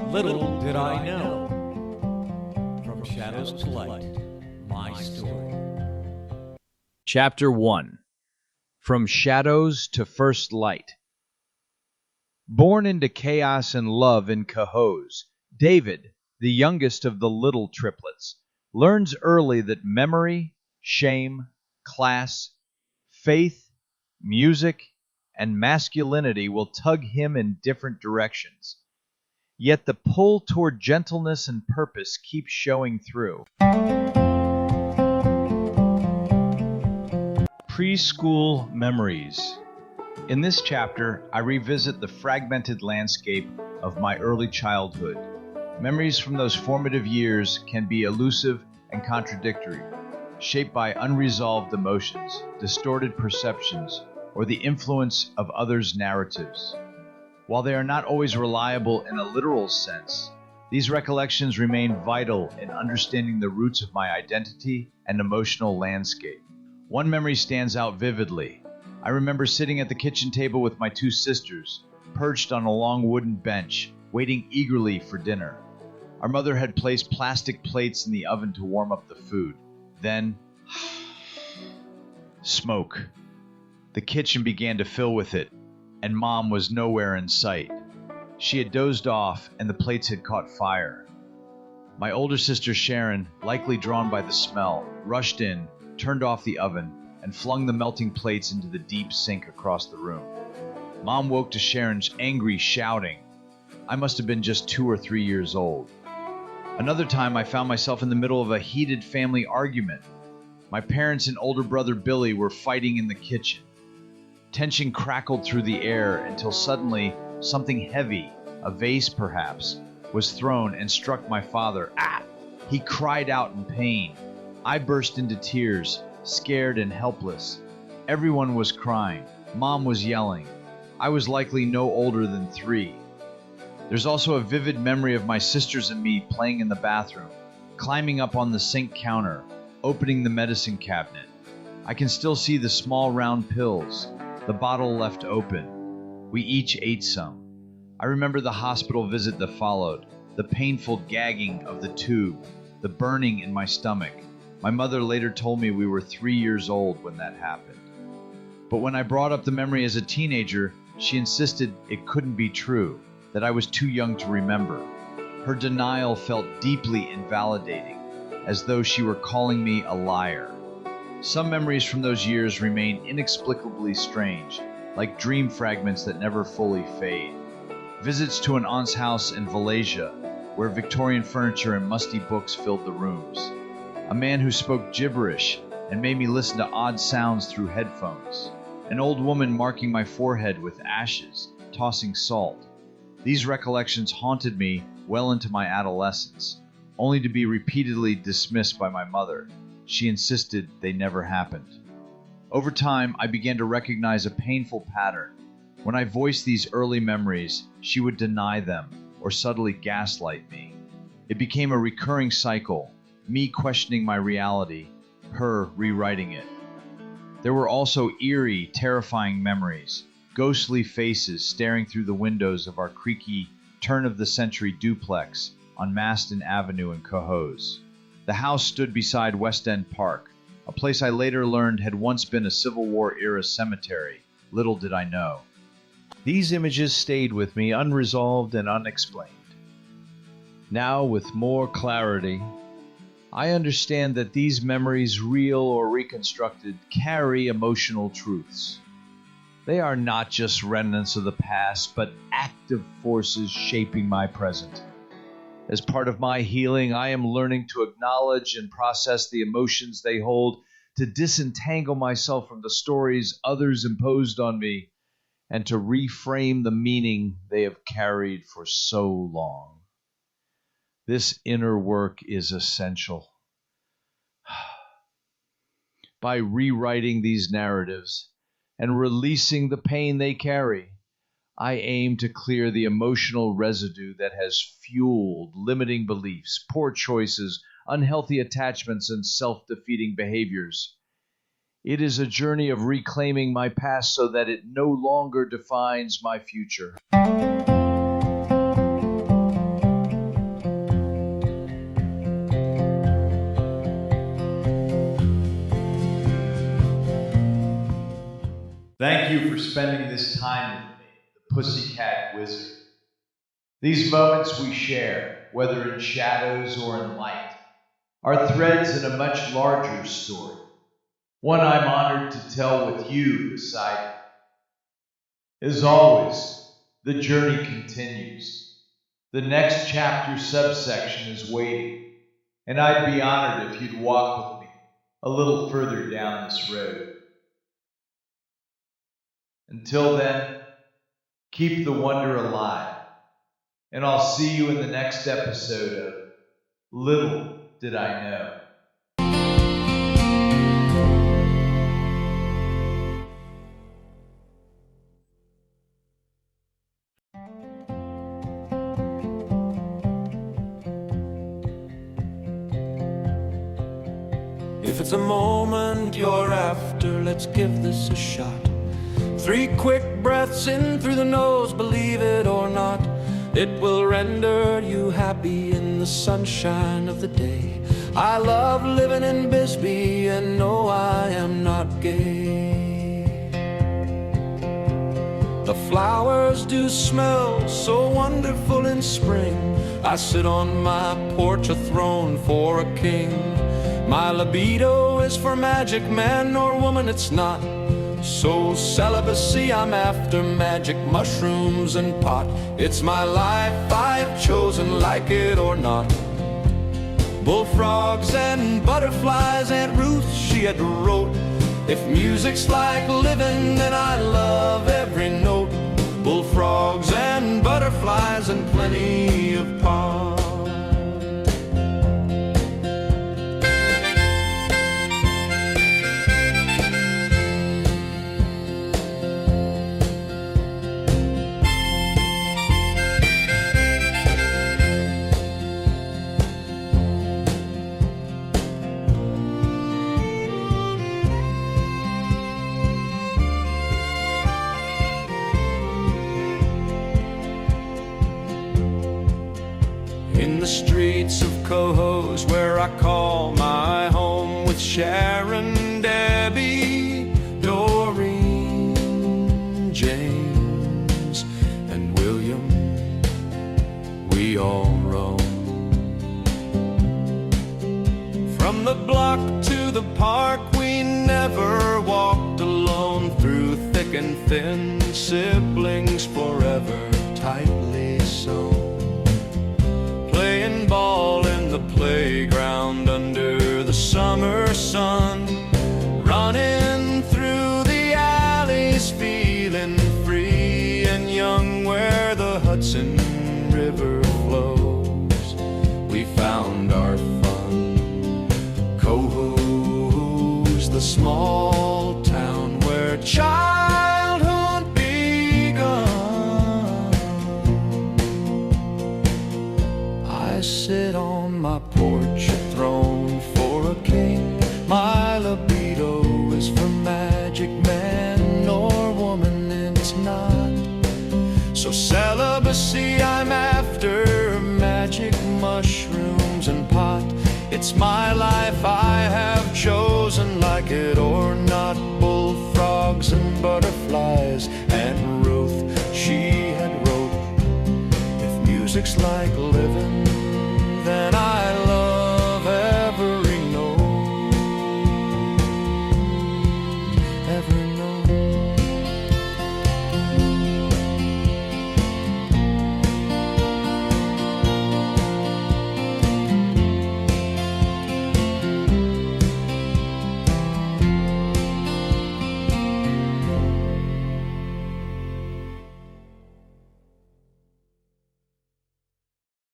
Little did I know. From shadows to light, my story. Chapter 1. From Shadows to First Light. Born into chaos and love in Cohoes, David, the youngest of the Liddle triplets, learns early that memory, shame, class, faith, music, and masculinity will tug him in different directions. Yet the pull toward gentleness and purpose keeps showing through. Preschool memories. In this chapter, I revisit the fragmented landscape of my early childhood. Memories from those formative years can be elusive and contradictory, shaped by unresolved emotions, distorted perceptions, or the influence of others' narratives. While they are not always reliable in a literal sense, these recollections remain vital in understanding the roots of my identity and emotional landscape. One memory stands out vividly. I remember sitting at the kitchen table with my two sisters, perched on a long wooden bench, waiting eagerly for dinner. Our mother had placed plastic plates in the oven to warm up the food. Then, smoke. The kitchen began to fill with it, and Mom was nowhere in sight. She had dozed off, and the plates had caught fire. My older sister Sharon, likely drawn by the smell, rushed in, turned off the oven, and flung the melting plates into the deep sink across the room. Mom woke to Sharon's angry shouting. I must have been just 2 or 3 years old. Another time, I found myself in the middle of a heated family argument. My parents and older brother Billy were fighting in the kitchen. Tension crackled through the air until suddenly something heavy, a vase perhaps, was thrown and struck my father. Ah! He cried out in pain. I burst into tears, scared and helpless. Everyone was crying. Mom was yelling. I was likely no older than 3. There's also a vivid memory of my sisters and me playing in the bathroom, climbing up on the sink counter, opening the medicine cabinet. I can still see the small round pills, the bottle left open. We each ate some. I remember the hospital visit that followed, the painful gagging of the tube, the burning in my stomach. My mother later told me we were 3 years old when that happened. But when I brought up the memory as a teenager, she insisted it couldn't be true, that I was too young to remember. Her denial felt deeply invalidating, as though she were calling me a liar. Some memories from those years remain inexplicably strange, like dream fragments that never fully fade. Visits to an aunt's house in Valencia, where Victorian furniture and musty books filled the rooms. A man who spoke gibberish and made me listen to odd sounds through headphones. An old woman marking my forehead with ashes, tossing salt. These recollections haunted me well into my adolescence, only to be repeatedly dismissed by my mother. She insisted they never happened. Over time, I began to recognize a painful pattern. When I voiced these early memories, she would deny them or subtly gaslight me. It became a recurring cycle, me questioning my reality, her rewriting it. There were also eerie, terrifying memories, ghostly faces staring through the windows of our creaky, turn-of-the-century duplex on Maston Avenue in Cohoes. The house stood beside West End Park, a place I later learned had once been a Civil War-era cemetery. Little did I know. These images stayed with me unresolved and unexplained. Now, with more clarity, I understand that these memories, real or reconstructed, carry emotional truths. They are not just remnants of the past, but active forces shaping my present. As part of my healing, I am learning to acknowledge and process the emotions they hold, to disentangle myself from the stories others imposed on me, and to reframe the meaning they have carried for so long. This inner work is essential. By rewriting these narratives and releasing the pain they carry, I aim to clear the emotional residue that has fueled limiting beliefs, poor choices, unhealthy attachments, and self-defeating behaviors. It is a journey of reclaiming my past so that it no longer defines my future. thank you for spending this time with me, the Pussycat Wizard. These moments we share, whether in shadows or in light, are threads in a much larger story, one I'm honored to tell with you beside me. As always, the journey continues. The next chapter subsection is waiting, and I'd be honored if you'd walk with me a little further down this road. Until then, keep the wonder alive, and I'll see you in the next episode of Little Did I Know. If it's a moment you're after, let's give this a shot. 3 quick breaths in through the nose, believe it or not, it will render you happy in the sunshine of the day. I love living in Bisbee and no, I am not gay. The flowers do smell so wonderful in spring. I sit on my porch, a throne for a king. My libido is for magic, man or woman it's not. So celibacy, I'm after magic mushrooms and pot. It's my life, I've chosen, like it or not. Bullfrogs and butterflies, Aunt Ruth, she had wrote, if music's like living, then I love every note. Bullfrogs and butterflies and plenty of pot. In the streets of Cohoes, where I call my home, with Sharon, Debbie, Doreen, James, and William, we all roam. From the block to the park, we never walked alone. Through thick and thin, siblings forever, tightly sewn. Playing ball in the playground under the summer sun, running through the alleys, feeling free and young where the Hudson River flows. We found our fun. Cohoes, the small town where childhood begun. I sit on my porch, a throne for a king. My libido is for magic, man or woman, and it's not. So celibacy, I'm after magic mushrooms and pot. It's my life, I have chosen, like it or not. Bullfrogs and butterflies, and Ruth, she had wrote, if music's like living, then I